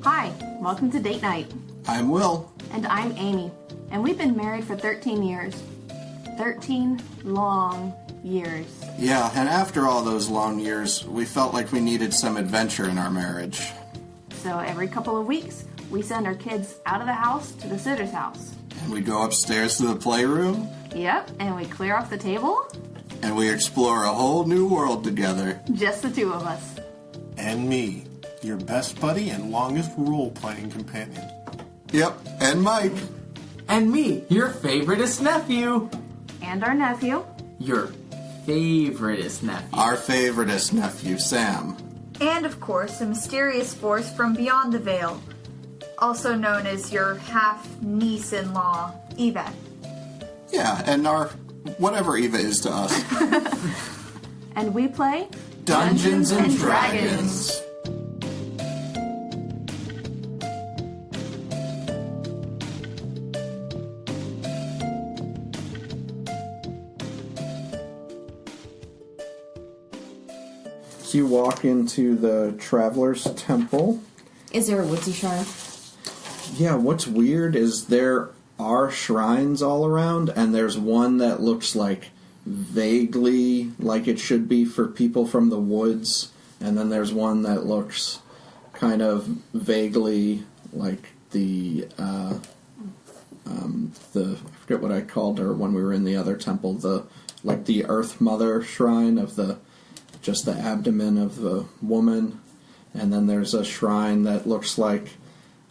Hi, welcome to Date Night. I'm Will. And I'm Amy. And we've been married for 13 years. 13 long years. Yeah, and after all those long years, we felt like we needed some adventure in our marriage. So every couple of weeks, we send our kids out of the house to the sitter's house. And we go upstairs to the playroom. Yep, and we clear off the table. And we explore a whole new world together. Just the two of us. And me, your best buddy and longest role-playing companion. Yep, and Mike. And me, your favoriteest nephew. And our nephew. Your favoriteest nephew. Our favoriteest nephew, Sam. And, of course, a mysterious force from beyond the veil, also known as your half-niece-in-law, Eva. Yeah, and our whatever Eva is to us. And we play Dungeons and Dragons. So you walk into the Traveler's Temple. Is there a woodsy shrine? Yeah, what's weird is there are shrines all around, and there's one that looks like vaguely like it should be for people from the woods, and then there's one that looks kind of vaguely like the I forget what I called her when we were in the other temple, the Earth Mother shrine of just the abdomen of the woman. And then there's a shrine that looks like,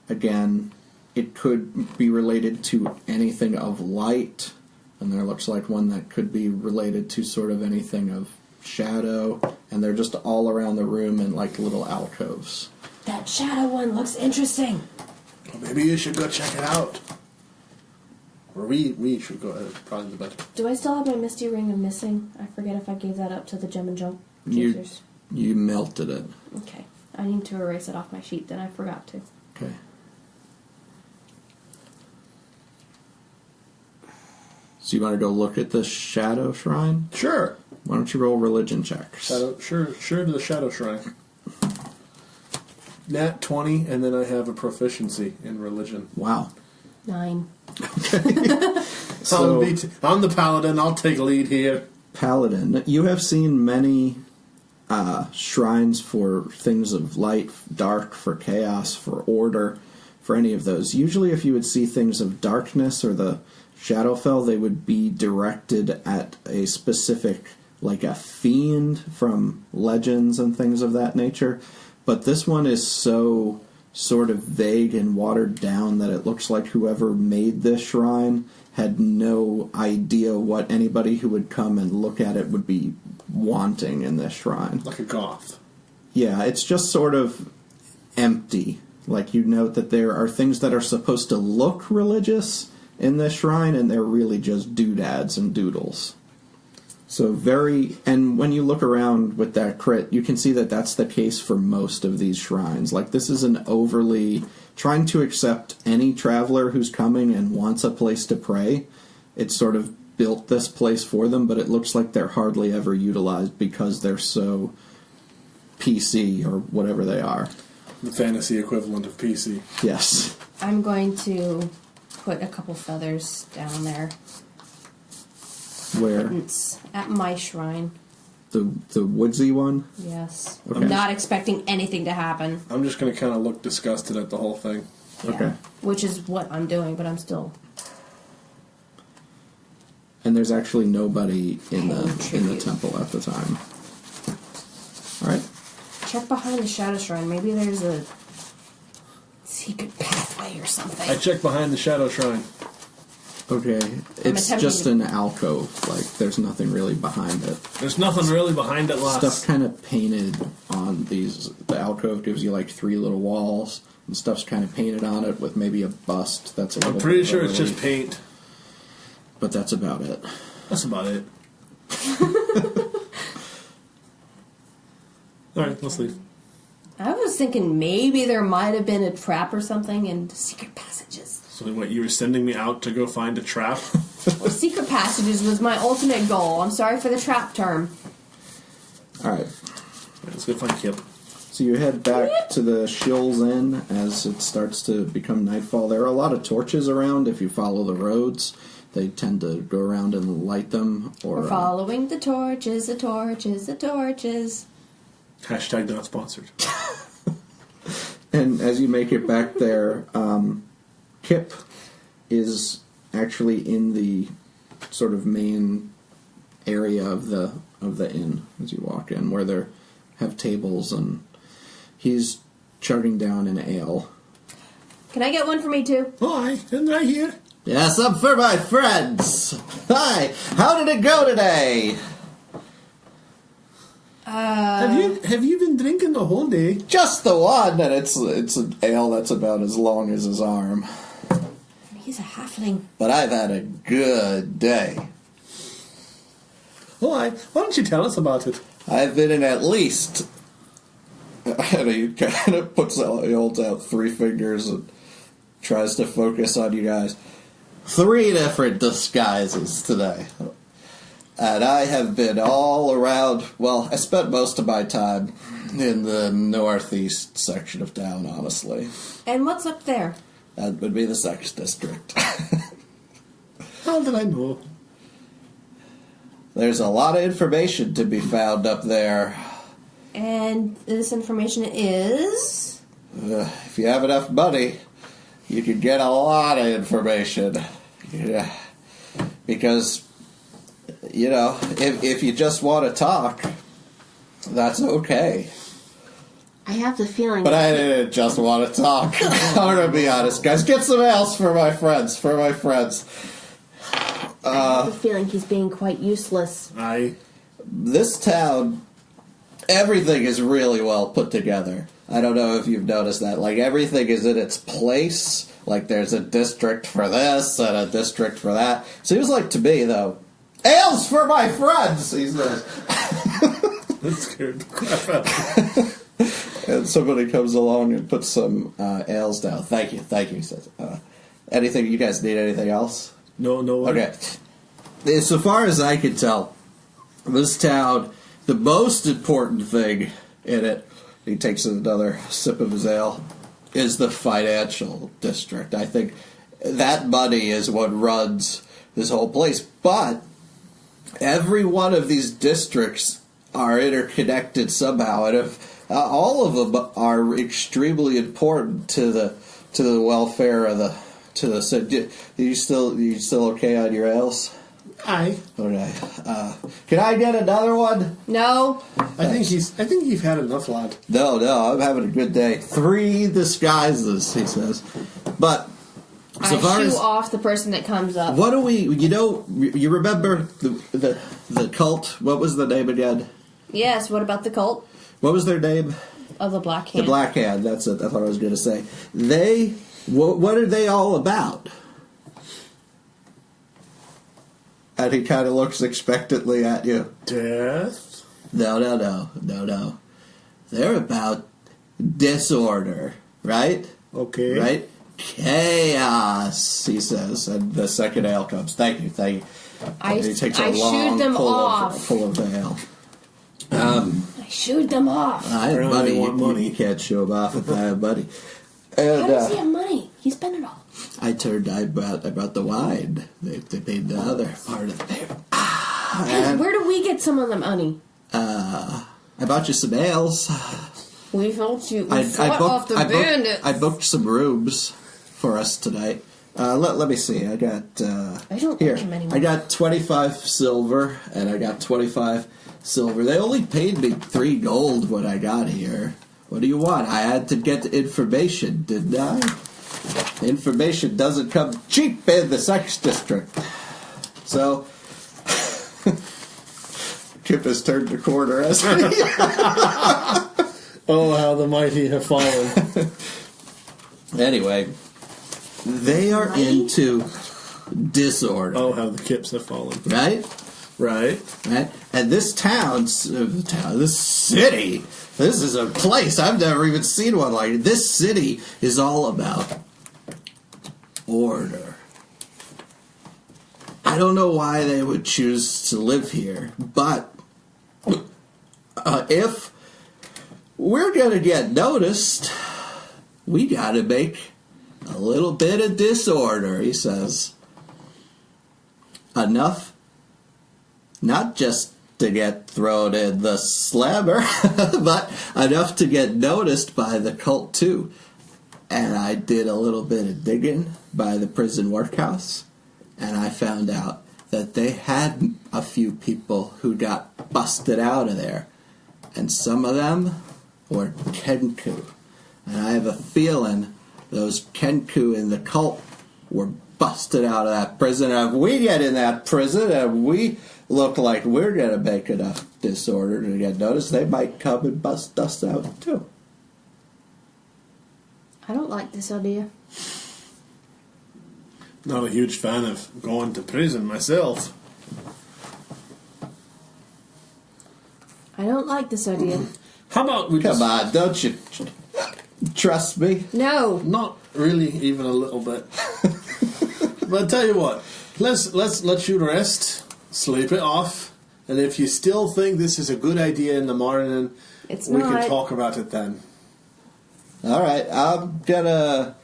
again, it could be related to anything of light. And there looks like one that could be related to sort of anything of shadow. And they're just all around the room in like little alcoves. That shadow one looks interesting. Well, maybe you should go check it out. Or we should go ahead. Probably the best. Do I still have my Misty Ring of Missing? I forget if I gave that up to the Gem and Jump chasers. You melted it. Okay. I need to erase it off my sheet, then I forgot to. Okay. So you want to go look at the Shadow Shrine? Sure. Why don't you roll religion checks? Sure to the Shadow Shrine. Nat 20, and then I have a proficiency in religion. Wow. 9. So, I'm the paladin. I'll take lead here. Paladin, you have seen many shrines for things of light, dark, for chaos, for order, for any of those. Usually if you would see things of darkness or the Shadowfell, they would be directed at a specific, like a fiend from legends and things of that nature. But this one is so sort of vague and watered down that it looks like whoever made this shrine had no idea what anybody who would come and look at it would be wanting in this shrine. Like a goth. Yeah, it's just sort of empty. Like, you note that there are things that are supposed to look religious in this shrine, and they're really just doodads and doodles. So and when you look around with that crit, you can see that that's the case for most of these shrines. Like, this is an overly trying to accept any traveler who's coming and wants a place to pray. It's sort of built this place for them, but it looks like they're hardly ever utilized because they're so PC or whatever they are. The fantasy equivalent of PC. Yes. I'm going to put a couple feathers down there. Where? It's at my shrine. The woodsy one? Yes. Okay. I'm not expecting anything to happen. I'm just going to kind of look disgusted at the whole thing. Yeah, Okay. which is what I'm doing, but I'm still... And there's actually nobody in the temple at the time. Alright. Check behind the Shadow Shrine. Maybe there's a secret pathway or something. I checked behind the Shadow Shrine. Okay. It's just an alcove. Like, there's nothing really behind it. There's nothing really behind it, lass. Stuff kind of painted on these. The alcove gives you like 3 little walls, and stuff's kind of painted on it with maybe a bust that's a little I'm pretty bit sure it's relief. just paint. But that's about it. That's about it. Alright, let's leave. I was thinking maybe there might have been a trap or something in secret passages. So what, you were sending me out to go find a trap? Well, secret passages was my ultimate goal. I'm sorry for the trap term. Alright. Let's go find Kip. So So you head back to the Shill's Inn as it starts to become nightfall. There are a lot of torches around if you follow the roads. They tend to go around and light them. Or We're following the torches, the torches, the torches. Hashtag not sponsored. And as you make it back there, Kip is actually in the sort of main area of the inn as you walk in, where they have tables, and he's chugging down an ale. Can I get one for me too? Hi, isn't I here? Yes, I'm for my friends. Hi, how did it go today? Have you been drinking the whole day? Just the one, and it's an ale that's about as long as his arm. He's a halfling. But I've had a good day. Why don't you tell us about it? I've been in at least... And he kind of he holds out 3 fingers and tries to focus on you guys. 3 different disguises today. And I have been all around... Well, I spent most of my time in the northeast section of town, honestly. And what's up there? That would be the sex district. How did I know? There's a lot of information to be found up there. And this information is... If you have enough money, you can get a lot of information. Yeah. Because, you know, if you just want to talk, that's okay. I have the feeling... But I didn't just want to talk. I'm going to be honest, guys. Get some else for my friends. I have the feeling he's being quite useless. This town, everything is really well put together. I don't know if you've noticed that. Like, everything is in its place. Like, there's a district for this and a district for that. Seems like to me, though, ales for my friends, he says. That scared the crap out of me. And somebody comes along and puts some ales down. Thank you, he says. Anything, you guys need anything else? No. Okay. So far as I can tell, this town, the most important thing in it, he takes another sip of his ale, is the financial district. I think that money is what runs this whole place. But every one of these districts are interconnected somehow, and if all of them are extremely important to the welfare of the city. Are you still okay on your ales? Aye. Okay. Can I get another one? No. I think you've had enough, lad. No, I'm having a good day. 3 disguises, he says. But so far I shoo as off the person that comes up. what do we? You remember the cult? What was the name again? Yes, what about the cult What was their name? of the Black Hand? The Black Hand. That's it. That's what I was going to say. What are they all about? And he kind of looks expectantly at you. Death? No. They're about disorder, right? Okay. Right? Chaos, he says. And the second ale comes. Thank you. I He takes a shooed long them pull off. full of ale. I shooed them off. I have really money. want money. You can't show him off if I have money. And, How does he have money? He spent it all. I brought the wine. They paid the other part of the payment. And where do we get some of the money? I bought you some ales. We fought off the bandits. I booked some rooms for us tonight. Let me see. I got I don't here. like him anymore. I got 25 silver, and I got 25 silver. They only paid me 3 gold when I got here. What do you want? I had to get information, didn't I? Information doesn't come cheap in the sex district. So, Kip has turned the corner as we... Oh, how the mighty have fallen. Anyway, they are into disorder. Oh, how the kips have fallen. Right? Right. And this this city, this is a place, I've never even seen one like it. This city is all about order. I don't know why they would choose to live here, but if we're gonna get noticed. We gotta make a little bit of disorder, he says. Enough, not just to get thrown in the slammer, but enough to get noticed by the cult too. And I did a little bit of digging by the prison workhouse, and I found out that they had a few people who got busted out of there. And some of them were Kenku. And I have a feeling those Kenku in the cult were busted out of that prison. And if we get in that prison and we look like we're going to make enough disorder to get noticed, they might come and bust us out too. I don't like this idea. Not a huge fan of going to prison myself. I don't like this idea. How about we Come on, don't you trust me? No. Not really, even a little bit. But I tell you what, let's let you rest, sleep it off, and if you still think this is a good idea in the morning, It's we not. can talk about it then. All right, I'm gonna...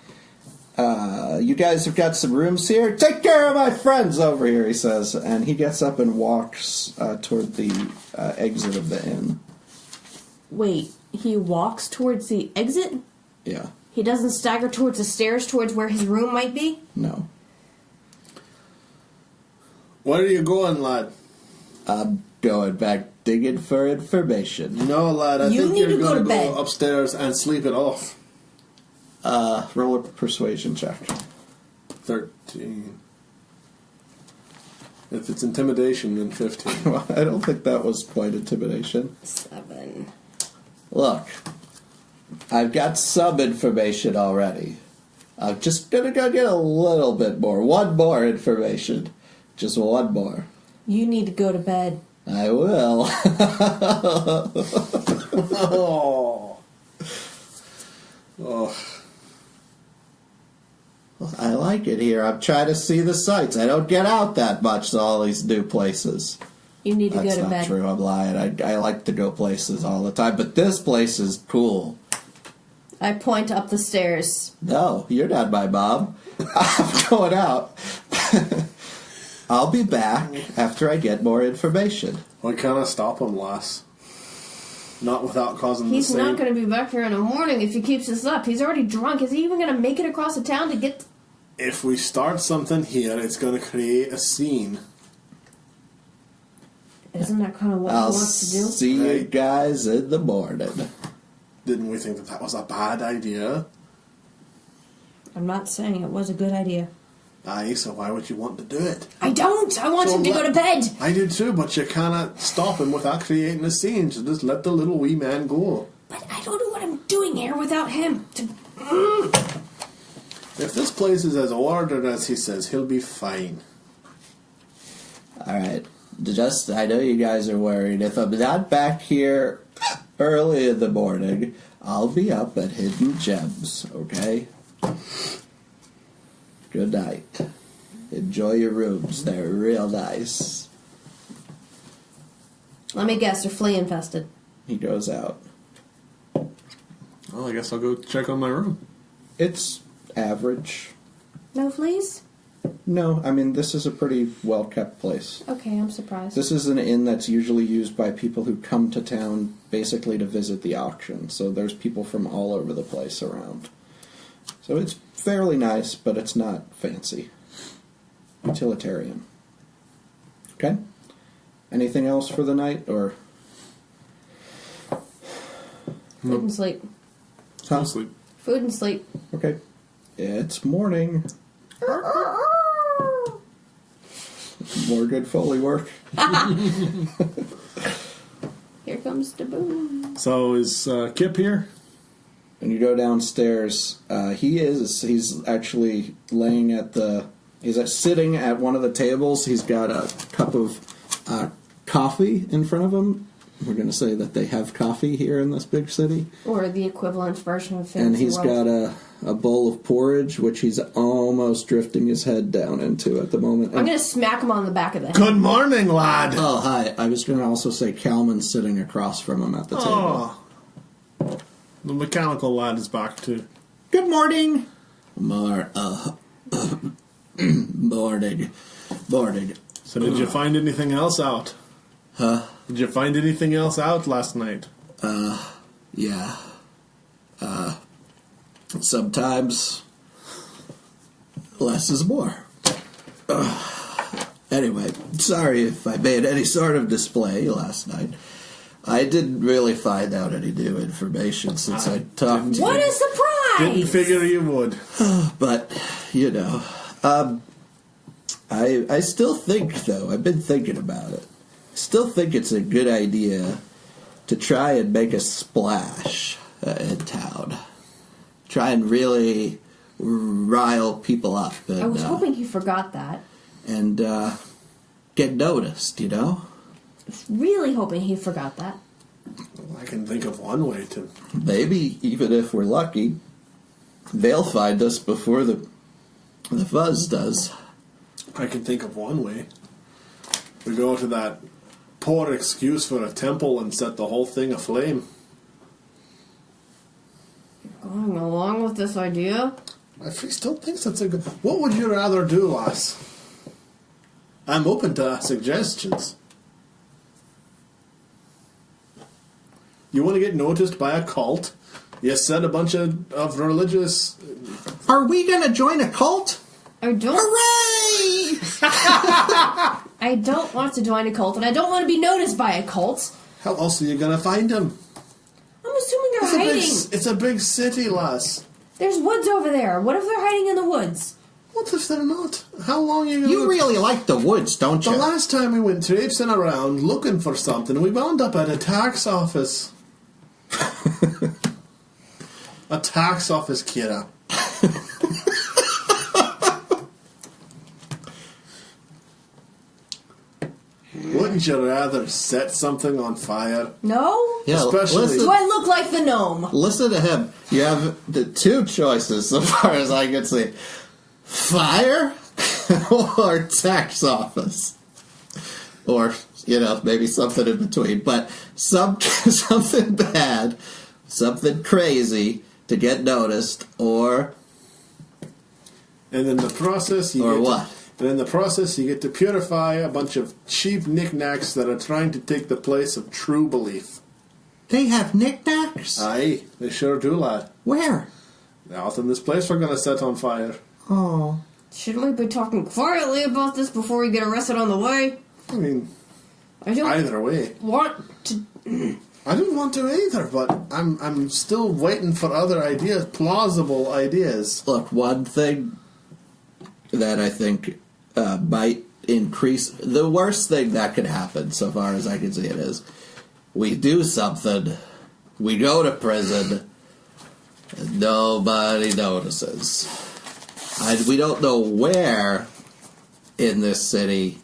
you guys have got some rooms here? Take care of my friends over here, he says. And he gets up and walks toward the exit of the inn. Wait, he walks towards the exit? Yeah, He doesn't stagger towards the stairs towards where his room might be? no. Where are you going, lad? I'm going back digging for information. No, lad, I You think need you're to go going to to bed. go upstairs and sleep it off. Roll a persuasion check. 13. If it's intimidation, then 15. Well, I don't think that was quite intimidation. 7. Look, I've got some information already. I'm just gonna go get a little bit more. One more information. Just one more. You need to go to bed. I will. Oh. Oh. I like it here. I'm trying to see the sights. I don't get out that much to all these new places. You need to That's go to not bed. true. I'm lying. I like to go places all the time, but this place is cool. I point up the stairs. No, you're not my mom. I'm going out. I'll be back after I get more information. Why can't I stop him, lass? Not without causing He's the same... not going to be back here in the morning if he keeps this up. He's already drunk. Is he even going to make it across the town to get... If we start something here, it's going to create a scene. Isn't that kind of what he I'll wants to do? see you Right. guys in the morning. Didn't we think that that was a bad idea? I'm not saying it was a good idea. Aye, so why would you want to do it? I don't! I want So him to go let- to bed! I do too, but you cannot stop him without creating a scene. So just let the little wee man go. But I don't know what I'm doing here without him. If this place is as ordered as he says, he'll be fine. Alright. I know you guys are worried. If I'm not back here early in the morning, I'll be up at Hidden Gems, okay? Good night. Enjoy your rooms. They're real nice. Let me guess, they're flea infested. He goes out. Well, I guess I'll go check on my room. It's average. No fleas? No, I mean, this is a pretty well-kept place. Okay, I'm surprised. This is an inn that's usually used by people who come to town basically to visit the auction. So there's people from all over the place around. So it's fairly nice, but it's not fancy. Utilitarian. Okay? Anything else for the night, or... Food and sleep. Huh? Sleep. Food and sleep. Okay. It's morning. More good Foley work. Here comes the boom. So is Kip here? When you go downstairs, he's actually laying at the... He's sitting at one of the tables. He's got a cup of coffee in front of him. We're going to say that they have coffee here in this big city. Or the equivalent version of Fantasy And he's World. got a bowl of porridge, which he's almost drifting his head down into at the moment. I'm going to smack him on the back of the head. Good morning, lad. Oh, hi. I was going to also say Kalman's sitting across from him at the table. Oh. The mechanical lad is back too. Good morning. Morning. Morning. So did you find anything else out? Huh? Did you find anything else out last night? Yeah. Sometimes less is more. Anyway, sorry if I made any sort of display last night. I didn't really find out any new information since I talked to you. What a surprise! Didn't figure you would. But, you know, I still think, though, I've been thinking about it. I still think it's a good idea to try and make a splash in town. Try and really rile people up. And, I was hoping you forgot that. And get noticed, you know? Really hoping he forgot that. I can think of one way to... Maybe, even if we're lucky, they'll find us before the fuzz does. I can think of one way. We go to that poor excuse for a temple and set the whole thing aflame. Going along with this idea? I still think that's a good... What would you rather do, lass? I'm open to suggestions. You want to get noticed by a cult? You set a bunch of religious... Are we going to join a cult? I don't... Hooray! I don't want to join a cult, and I don't want to be noticed by a cult. How else are you going to find them? I'm assuming they're hiding. It's a big city, lass. There's woods over there. What if they're hiding in the woods? What if they're not? How long are you going to... You really like the woods, don't you? The last time we went traipsing around looking for something, we wound up at a tax office. A tax office, Keira. Wouldn't you rather set something on fire? No? Yeah, Especially- listen, Do I look like the gnome? listen to him. You have the two choices, so far as I can see. Fire or tax office. Or, you know, maybe something in between. But something bad, something crazy to get noticed, or And in the process, you Or get what? And in the process, you get to purify a bunch of cheap knickknacks that are trying to take the place of true belief. they have knickknacks. Aye, they sure do, lad. Where? Out in this place we're going to set on fire. Oh, Shouldn't we be talking quietly about this before we get arrested on the way? I mean, I don't either way. want to... I don't want to either, but I'm still waiting for other ideas, plausible ideas. look, one thing that I think might increase... The worst thing that could happen, so far as I can see it, is we do something, we go to prison, and nobody notices. We don't know where in this city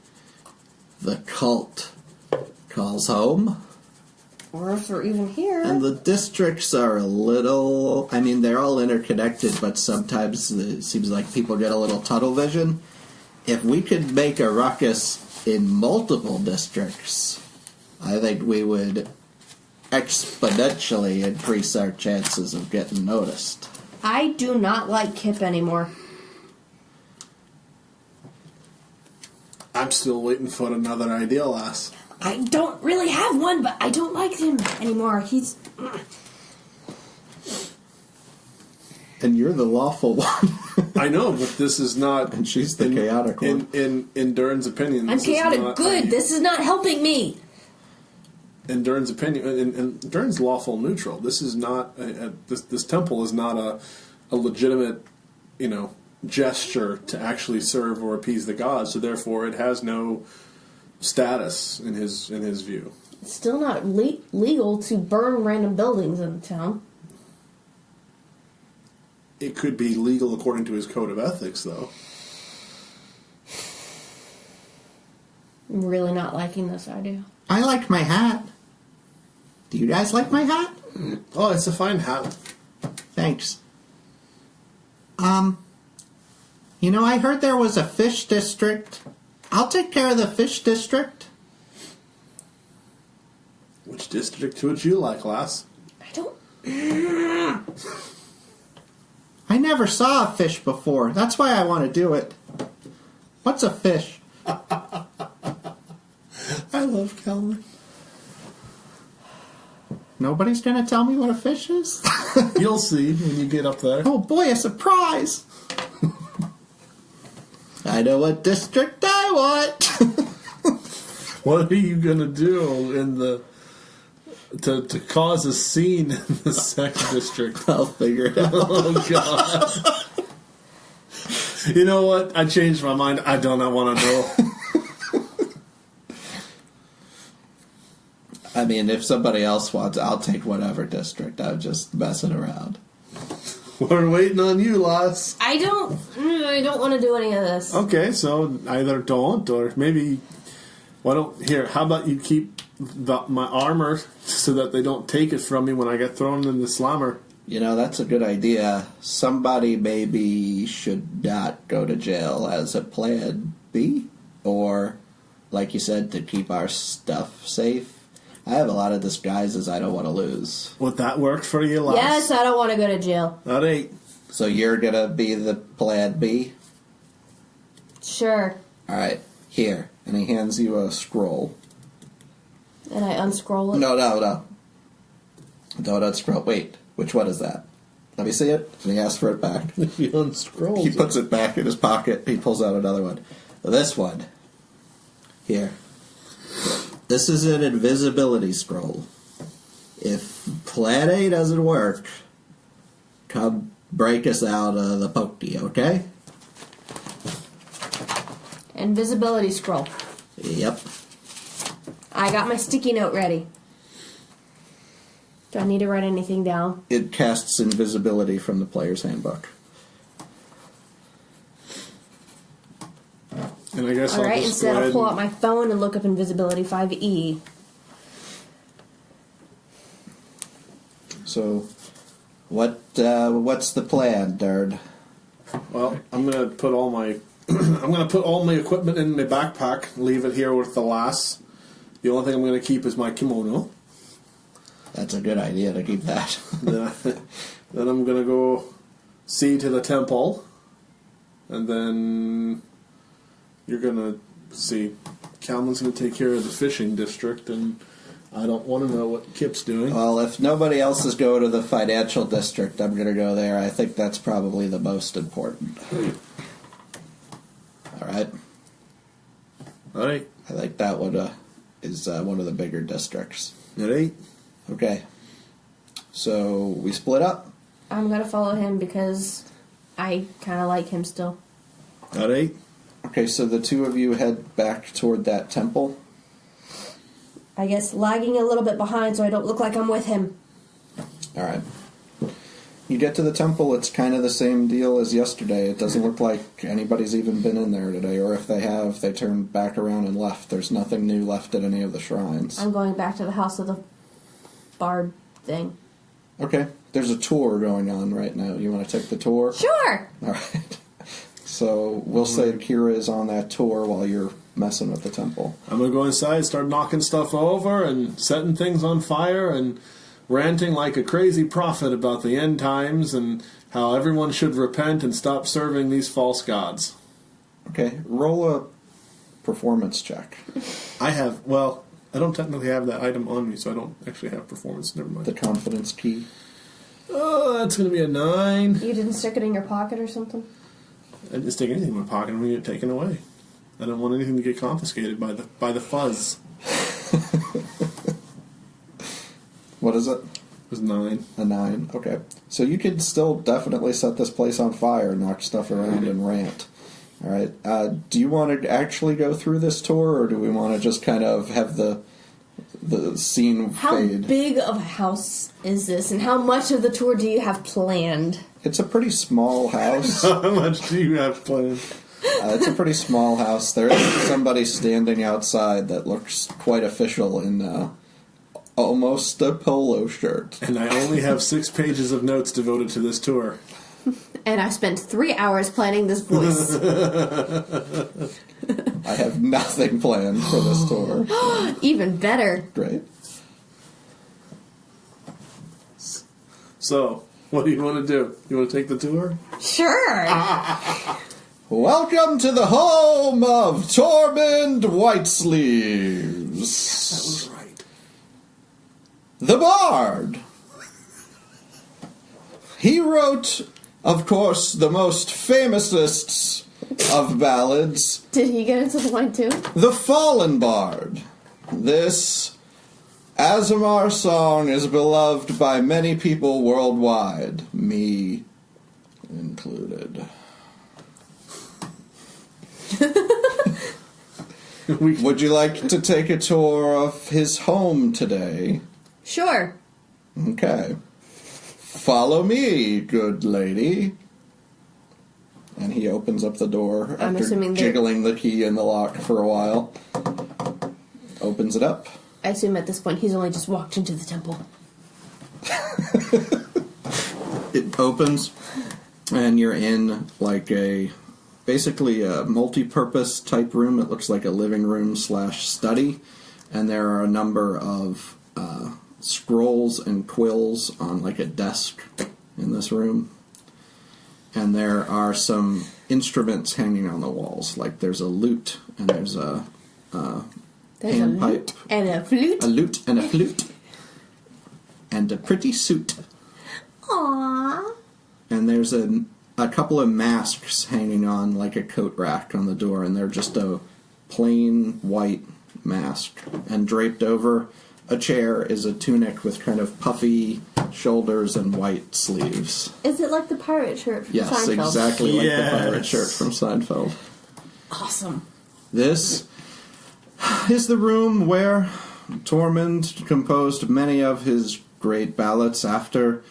the cult calls home. Or if they're even here. And the districts are a little... I mean, they're all interconnected, but sometimes it seems like people get a little tunnel vision. If we could make a ruckus in multiple districts, I think we would exponentially increase our chances of getting noticed. I do not like Kip anymore. I'm still waiting for another idea, lass. I don't really have one, but I don't like him anymore. He's... And you're the lawful one. I know, but this is not... And she's the chaotic one. In Durn's opinion... I'm this is chaotic not good. This is not helping me. In Durn's opinion... In Durn's lawful neutral. This is not... This temple is not a legitimate, you know, gesture to actually serve or appease the gods, so therefore it has no status in his view. It's still not legal to burn random buildings in the town. It could be legal according to his code of ethics, though. I'm really not liking this idea. I like my hat. Do you guys like my hat? Oh, it's a fine hat. Thanks. You know, I heard there was a fish district. I'll take care of the fish district. Which district would you like, lass? I don't I never saw a fish before. That's why I want to do it. What's a fish? I love Kalman. Nobody's going to tell me what a fish is? You'll see when you get up there. Oh boy, a surprise! I know what district I want! What are you gonna do in the to cause a scene in the sex district? I'll figure it out. Oh God! You know what? I changed my mind. I do not want to know. I mean, if somebody else wants, I'll take whatever district. I'm just messing around. We're waiting on you, Lots. I don't want to do any of this. Okay, so either don't or maybe. Why don't here? How about you keep my armor so that they don't take it from me when I get thrown in the slammer? You know, that's a good idea. Somebody maybe should not go to jail as a plan B, or, like you said, to keep our stuff safe. I have a lot of disguises I don't want to lose. Would that work for you, Lots? Yes, I don't want to go to jail. That ain't. So you're gonna be the plan B? Sure. Alright, here. And he hands you a scroll. And I unscroll it. No. Don't unscroll. Wait, which one is that? Let me see it. And he asks for it back. He unscrolls. He puts it back in his pocket. He pulls out another one. This one. Here. This is an invisibility scroll. If Plan A doesn't work, come break us out of the pokey, okay? Invisibility scroll. Yep. I got my sticky note ready. Do I need to write anything down? It casts invisibility from the player's handbook. And I guess Alright, I'll just instead go I'll ahead pull out and- my phone and look up invisibility 5E. So, what's the plan, Durn? Well, I'm gonna put all my equipment in my backpack. Leave it here with the lass. The only thing I'm gonna keep is my kimono. That's a good idea to keep that. Then I'm gonna go see to the temple, and then you're gonna see. Kalman's gonna take care of the fishing district, and I don't want to know what Kip's doing. Well, if nobody else is going to the financial district, I'm going to go there. I think that's probably the most important. All right. All right, I think that one is one of the bigger districts. all right. Okay. So we split up. I'm gonna follow him because I kind of like him still. All right. Okay, so the two of you head back toward that temple. I guess lagging a little bit behind so I don't look like I'm with him. All right. You get to the temple, it's kind of the same deal as yesterday. It doesn't look like anybody's even been in there today, or if they have, they turned back around and left. There's nothing new left at any of the shrines. I'm going back to the house of the bard thing. Okay, there's a tour going on right now. You want to take the tour? Sure! All right. So we'll say Keira is on that tour while you're messing with the temple. I'm gonna go inside, start knocking stuff over, and setting things on fire, and ranting like a crazy prophet about the end times and how everyone should repent and stop serving these false gods. Okay, roll a performance check. I don't technically have that item on me, so I don't actually have performance. Never mind. The confidence key. Oh, that's going to be a 9. You didn't stick it in your pocket or something? I didn't stick anything in my pocket. I'm going to get taken away. I don't want anything to get confiscated by the fuzz. What is it? It was 9. A 9. Okay. So you could still definitely set this place on fire, knock stuff around, and rant. All right. Do you want to actually go through this tour, or do we want to just kind of have the scene How fade? big of a house is this, and how much of the tour do you have planned? It's a pretty small house. How much do you have planned? It's a pretty small house. There is somebody standing outside that looks quite official in almost a polo shirt. And I only have 6 pages of notes devoted to this tour. And I spent 3 hours planning this voice. I have nothing planned for this tour. Even better. Great. So, what do you want to do? You want to take the tour? Sure. Welcome to the home of Tormund Whitesleeves. That was right. The Bard. He wrote, of course, the most famousest of ballads, Did he get into the line too? The Fallen Bard. This Azamar song is beloved by many people worldwide, me included. Would you like to take a tour of his home today? Sure. Okay. Follow me, good lady. And he opens up the door I'm after assuming jiggling the key in the lock for a while. Opens it up. I assume at this point he's only just walked into the temple. It opens, and you're in like basically a multi-purpose type room. It looks like a living room / study, and there are a number of scrolls and quills on like a desk in this room. And there are some instruments hanging on the walls, like there's a lute and there's a panpipe, And a flute. a lute and a flute, and a pretty suit. Aww. And there's a couple of masks hanging on like a coat rack on the door, and they're just a plain white mask. And draped over a chair is a tunic with kind of puffy shoulders and white sleeves. Is it like the pirate shirt from Yes, Seinfeld? exactly like the pirate Yes. shirt from Seinfeld. Awesome. This is the room where Tormund composed many of his great ballads after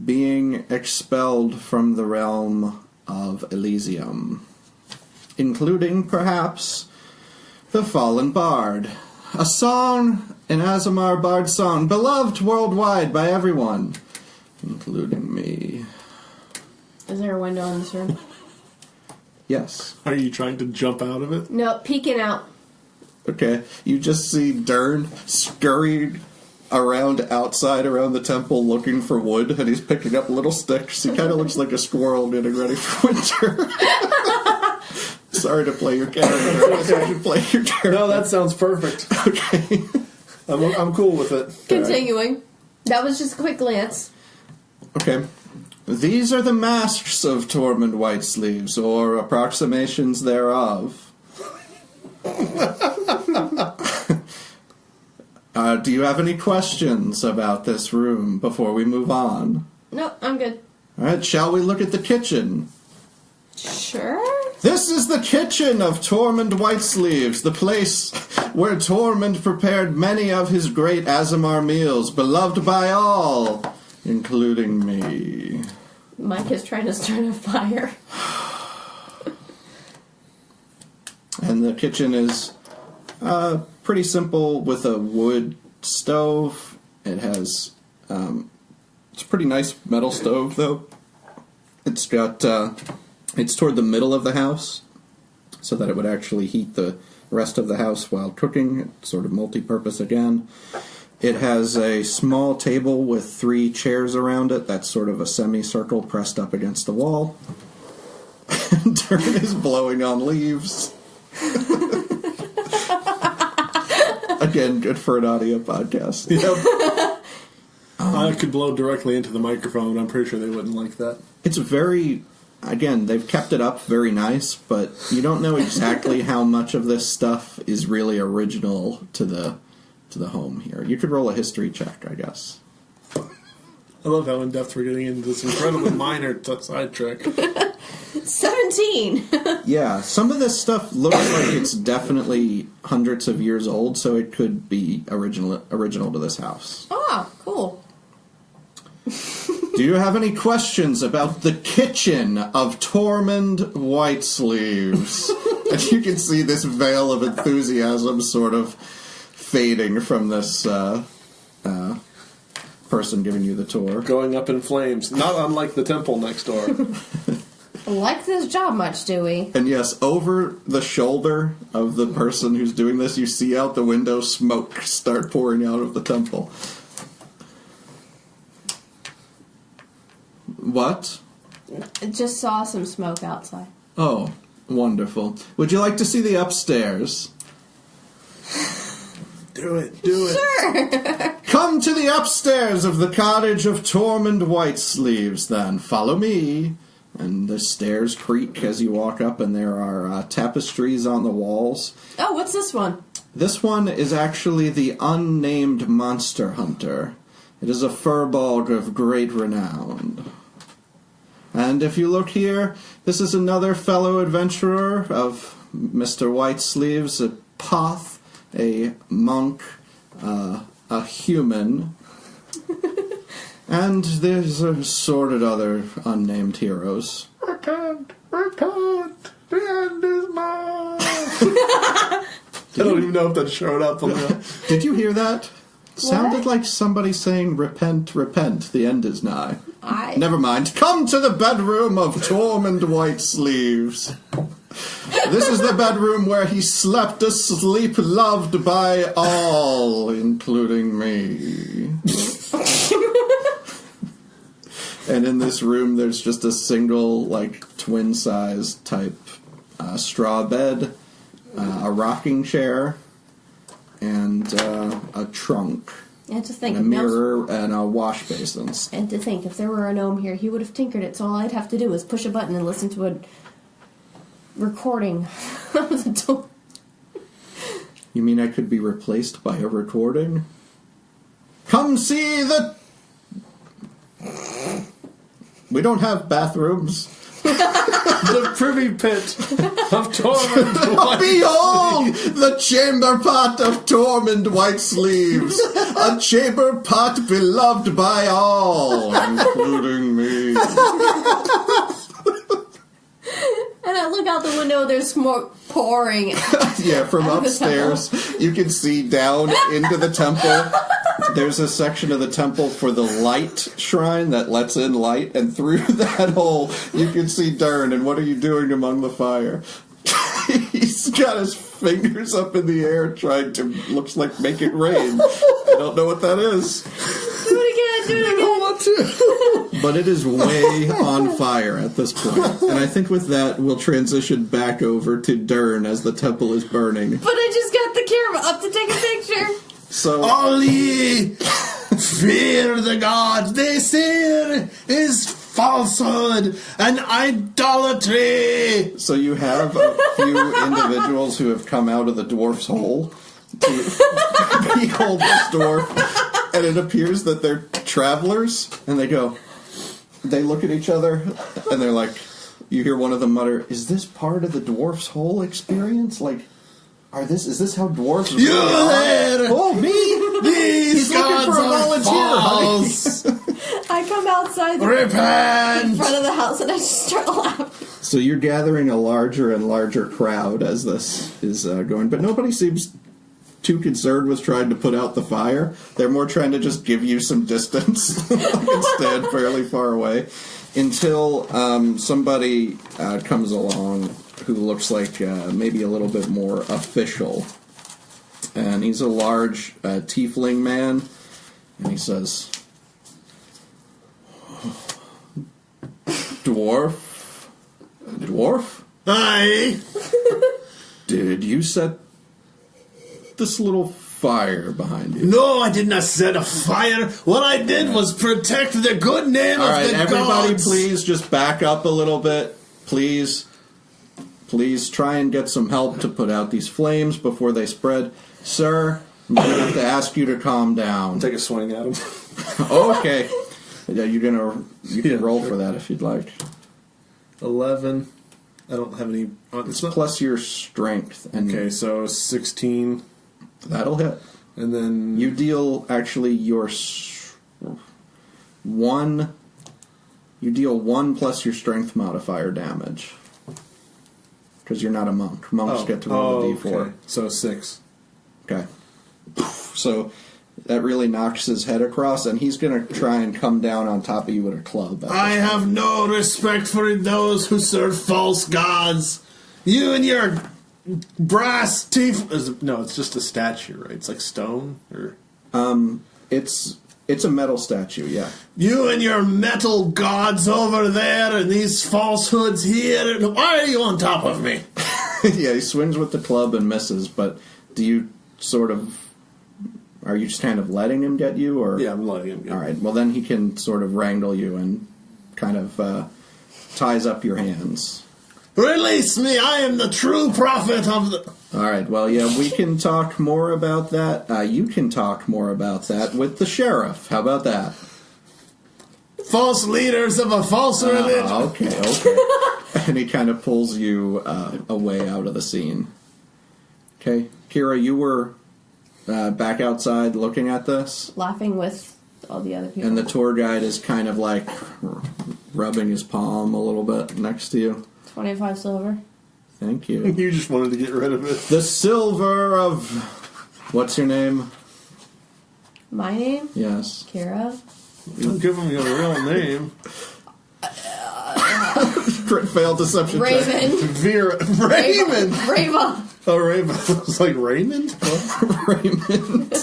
being expelled from the realm of Elysium, including, perhaps, The Fallen Bard, a song, an Azamar Bard song, beloved worldwide by everyone, including me. Is there a window in this room? Yes. Are you trying to jump out of it? No, peeking out. Okay, you just see Durn scurried around outside around the temple looking for wood, and he's picking up little sticks. He kind of looks like a squirrel getting ready for winter. Sorry to play your character. I said you play your character. No, that sounds perfect. Okay. I'm cool with it. Continuing. That was just a quick glance. Okay. These are the masks of Tormund Whitesleeves, or approximations thereof. Do you have any questions about this room before we move on? No, I'm good. Alright, shall we look at the kitchen? Sure. This is the kitchen of Tormund Whitesleeves, the place where Tormund prepared many of his great Azamar meals, beloved by all, including me. Mike is trying to start a fire. And the kitchen is pretty simple with a wood stove. It has, it's a pretty nice metal stove though. It's got, it's toward the middle of the house so that it would actually heat the rest of the house while cooking. It's sort of multi-purpose again. It has a small table with 3 chairs around it. That's sort of a semicircle pressed up against the wall. Durn is blowing on leaves. Again, good for an audio podcast. Yep. I could blow directly into the microphone. I'm pretty sure they wouldn't like that. It's very, again, they've kept it up very nice, but you don't know exactly how much of this stuff is really original to the home here. You could roll a history check, I guess. I love how in-depth we're getting into this incredibly minor side trick. 17. Yeah, some of this stuff looks like it's definitely hundreds of years old, so it could be original to this house. Oh, cool. Do you have any questions about the kitchen of Tormund Whitesleeves? And you can see this veil of enthusiasm sort of fading from this person giving you the tour. Going up in flames. Not unlike the temple next door. Like this job much, do we? And yes, over the shoulder of the person who's doing this, you see out the window smoke start pouring out of the temple. What? Just saw some smoke outside. Oh, wonderful. Would you like to see the upstairs? Do it. Sure. Come to the upstairs of the cottage of Tormund Whitesleeves, then. Follow me. And the stairs creak as you walk up, and there are tapestries on the walls. Oh, what's this one? This one is actually the Unnamed Monster Hunter. It is a furbolg of great renown. And if you look here, this is another fellow adventurer of Mr. Whitesleeves, a poth, a monk, a human, and there's assorted other unnamed heroes. Repent, the end is nigh. I don't even know if that showed up on the... Did you hear that? Sounded like somebody saying, repent, repent, the end is nigh. Never mind. Come to the bedroom of Tormund Whitesleeves. This is the bedroom where he slept a sleep loved by all, including me. And in this room, there's just a single, twin-size type straw bed, a rocking chair, and a trunk. And to think, a mirror and a wash basins. And to think, if there were a gnome here, he would have tinkered it, so all I'd have to do is push a button and listen to a recording of the door. You mean I could be replaced by a recording? Come see the... We don't have bathrooms. The privy pit of Tormund White. Behold, the chamber pot of Tormund Whitesleeves, a chamber pot beloved by all, including me. And I look out the window, there's smoke pouring. Yeah, from upstairs, you can see down into the temple. There's a section of the temple for the light shrine that lets in light, and through that hole, you can see Durn. And what are you doing among the fire? He's got his fingers up in the air trying to, looks like, make it rain. I don't know what that is. Do it again, I don't want to. But it is way on fire at this point. And I think with that, we'll transition back over to Durn as the temple is burning. But I just got the camera up to take a picture. So, All ye fear the gods, they say is falsehood and idolatry. so you have a few individuals who have come out of the dwarf's hole to behold this dwarf, and it appears that they're travelers, and they look at each other, and they're like, you hear one of them mutter, "Is this part of the dwarf's hole experience? Is this how dwarves You there! Oh, me? These He's looking gods for a are volunteer, false. I come outside in Repent. front of the house and I just start laughing. So you're gathering a larger and larger crowd as this is going, but nobody seems too concerned with trying to put out the fire. They're more trying to just give you some distance and stand fairly far away until somebody comes along who looks like maybe a little bit more official. And he's a large tiefling man, and he says, Dwarf? Aye. Did you set this little fire behind you? No, I did not set a fire. What I did was protect the good name All of right, the everybody, gods. please just back up a little bit. Please try and get some help to put out these flames before they spread. Sir, I'm going to have to ask you to calm down. Take a swing at him. Okay. Yeah, you can roll for that if you'd like. 11. I don't have any... It's plus your strength. And Okay, so 16. that'll hit. And then... You deal actually your one. You deal 1 plus your strength modifier damage. Because you're not a monk. Monks get to roll a d4. Okay. So 6. Okay. So that really knocks his head across, and he's going to try and come down on top of you with a club. I have no respect for those who serve false gods. You and your brass teeth... No, it's just a statue, right? It's like stone? Or It's It's a metal statue, yeah. You and your metal gods over there and these falsehoods here. Why are you on top of me? Yeah, he swings with the club and misses, but do you sort of... Are you just kind of letting him get you? Or Yeah, I'm letting him get All right, well then he can sort of wrangle you and kind of ties up your hands. Release me! I am the true prophet of the... All right, well, yeah, we can talk more about that. You can talk more about that with the sheriff. How about that? False leaders of a false religion. Okay. And he kind of pulls you away out of the scene. Okay, Keira, you were back outside looking at this? Laughing with all the other people. And the tour guide is kind of like rubbing his palm a little bit next to you. 25 silver. Thank you. You just wanted to get rid of it. The silver of... What's your name? My name? Yes. Keira. Don't give him your real name. Crit failed deception check. Raven. Raymond! Rava. Oh, Raymond. It's like Raymond? Raymond.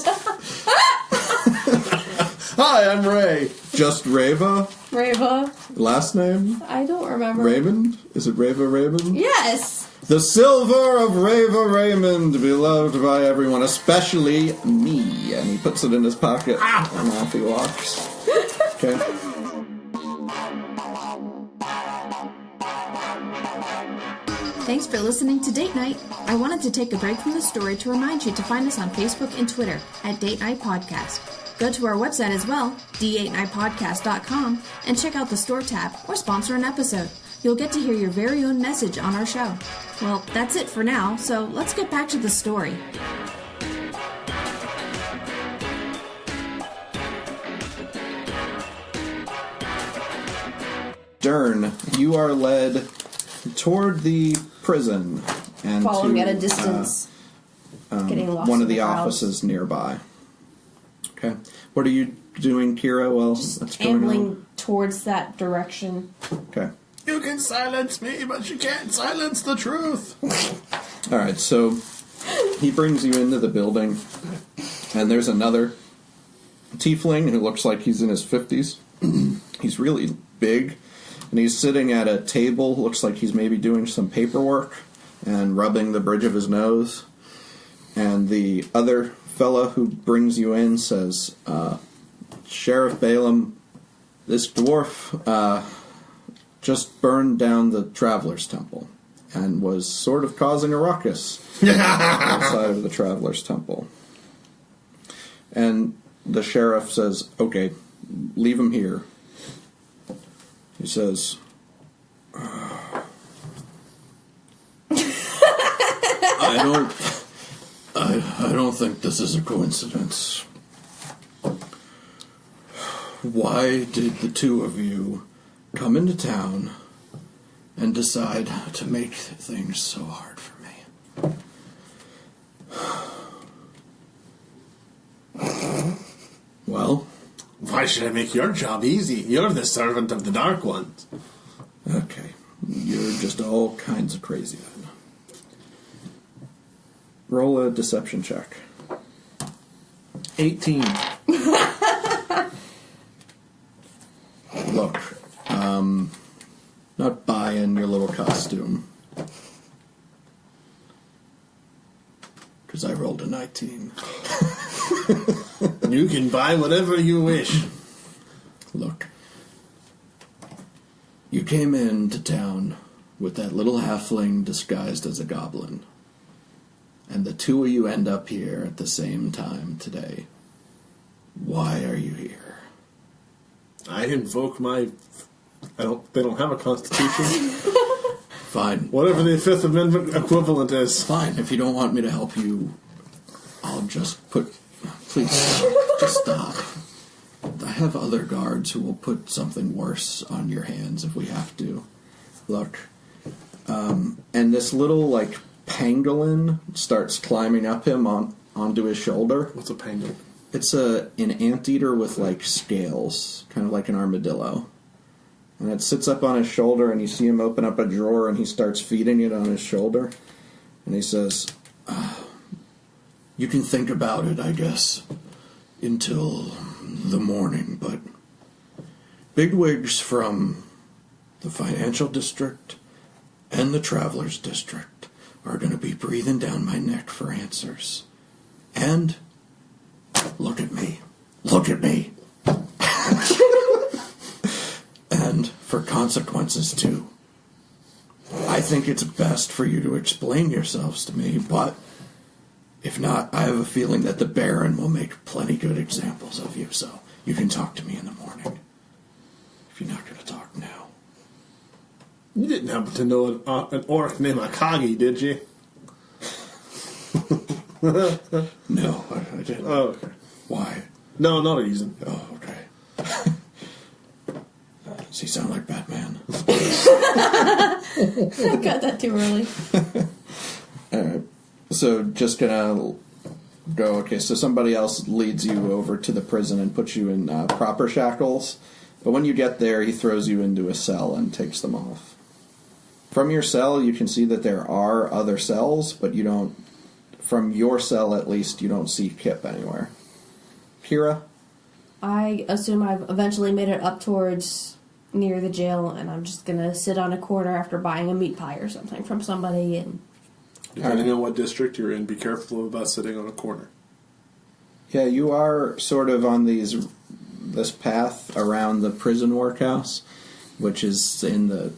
Hi, I'm Ray. Just Rava? Rava. Last name? I don't remember. Raymond? Is it Rava Raymond? Yes. The silver of Rava Raymond, beloved by everyone, especially me. And he puts it in his pocket, and off he walks. Okay. Thanks for listening to Date Night. I wanted to take a break from the story to remind you to find us on Facebook and Twitter at Date Night Podcast. Go to our website as well, d8nightpodcast.com, and check out the store tab or sponsor an episode. You'll get to hear your very own message on our show. Well, that's it for now, so let's get back to the story. Durn, you are led toward the prison and Following to at a distance. Getting lost one in of the crowds. offices nearby. Okay. What are you doing, Keira? Well, that's going Ambling on. towards that direction. Okay. You can silence me, but you can't silence the truth. All right, so he brings you into the building, and there's another tiefling who looks like he's in his 50s. He's really big, and he's sitting at a table, looks like he's maybe doing some paperwork and rubbing the bridge of his nose. And the other fella who brings you in says, Sheriff Balaam, this dwarf just burned down the Traveler's Temple and was sort of causing a ruckus outside of the Traveler's Temple. And the sheriff says, okay, leave him here. He says, I don't think this is a coincidence. Why did the two of you come into town and decide to make things so hard for me? Well, Why should I make your job easy? You're the servant of the Dark Ones. okay. You're just all kinds of crazy then. Roll a deception check. 18. Look, not buying your little costume. Because I rolled a 19. You can buy whatever you wish. Look, you came into town with that little halfling disguised as a goblin. And the two of you end up here at the same time today. Why are you here? I invoke my... They don't have a constitution. Fine. Whatever the Fifth Amendment equivalent is. Fine. If you don't want me to help you, I'll just put... Please, just stop. I have other guards who will put something worse on your hands if we have to. Look. And this little, like, pangolin starts climbing up him onto his shoulder. What's a pangolin? It's an anteater with, like, scales, kind of like an armadillo. And it sits up on his shoulder, and you see him open up a drawer, and he starts feeding it on his shoulder. And he says, you can think about it, I guess, until the morning, but bigwigs from the financial district and the travelers district are going to be breathing down my neck for answers. And look at me. Look at me. And for consequences, too. I think it's best for you to explain yourselves to me, but if not, I have a feeling that the Baron will make plenty good examples of you, so you can talk to me in the morning. If you're not going to talk now. You didn't happen to know an orc named Akagi, did you? No, I didn't. Oh, okay. Why? No, not a reason. Oh, okay. Does he sound like Batman? I got that too early. Alright. So, just gonna go, okay, so somebody else leads you over to the prison and puts you in proper shackles. But when you get there, he throws you into a cell and takes them off. From your cell, you can see that there are other cells, but you don't, from your cell at least, you don't see Kip anywhere. Keira? I assume I've eventually made it up towards near the jail, and I'm just gonna sit on a corner after buying a meat pie or something from somebody. And Depending on what district you're in, be careful about sitting on a corner. Yeah, you are sort of on this path around the prison workhouse, which is in the